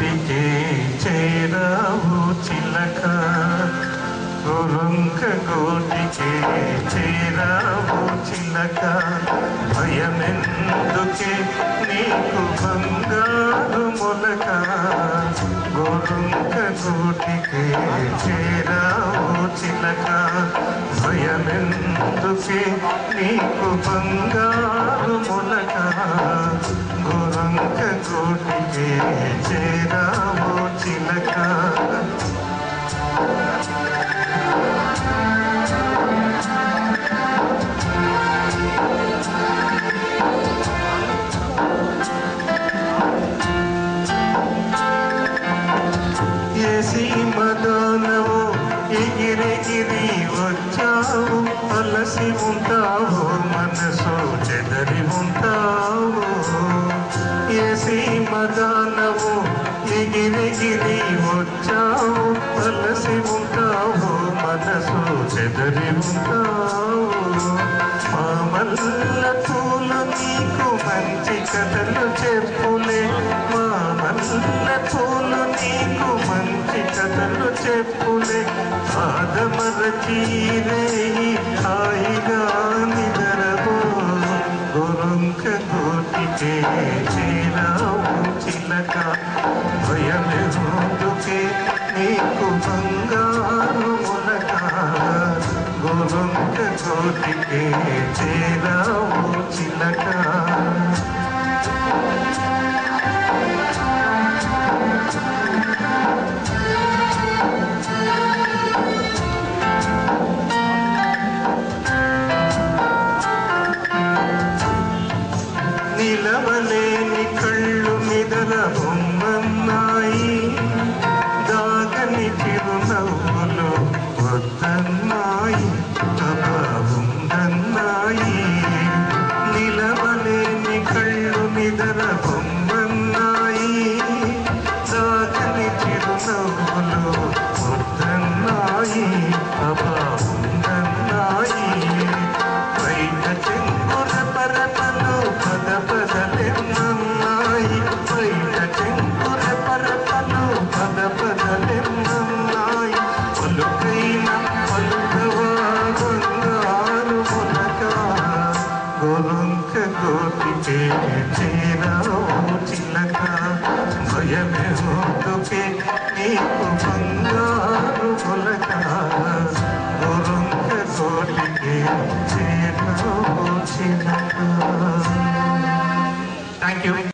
గూటికే చేరావు చిలక గురుంక గూటికే చేరావు చిలక భయమెందుకే నీకు బంగారు మొలక గురుంక గూటికే చేరావు చిలక భయమెందుకే నీకు బంగారు మొలక గురుంక గూటికే చేరావు చిలక సీమదానవు ఎగిరెగిరి వచ్చావు అలసి ఉంటావు మనసు చెదరి ఉంటావు ఏ సీమదానవు ఎగిరెగిరి వచ్చావు అలసి ఉంటావు మనసు చెదరి ఉంటావు మా మల్ల పూలు నీకు మంచి కథలు చెప్పులే మా మల్ల పూలు నీకు మంచి కథలు చెప్పులే ఆదమరచీరే హాయిగా నిదరబో గురుంక గూటికే చేరావు చిలక భయమెదుకే నీకు బంగారు మొలక గురుంక గూటికే చేరావు చిలక నిలవలేని కళ్ళు నిదర బొమ్మన్నాయి దాగని చిరునవ్వులు వద్దన్నాయి ఉందన్నాయి నిలవలేని కళ్ళు నిదర బొమ్మన్నాయి దాగని చిరునవ్వులు వద్దన్నాయి ఉందన్నాయి బయట చెంగుర పరపలు పద పదలెన్నన్నాయి బయట చెంగుర పరపలు పద పదలెన్నన్నాయి పలుకైన పలుకవా బంగారు మొలక గురుంక గూటికే చేరావు చిలక భయమెదుకే నీకు బంగారు మొలక గురుంక గూటికే చేరావు చిలక. Thank you.